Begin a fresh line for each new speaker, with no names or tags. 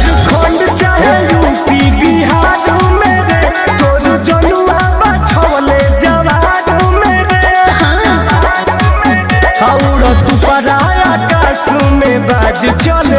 झारखंड चाहे यूपी बिहार में रे तोर जनुआ बछवले जवार में रे और तू पराया आकाश में बाज चल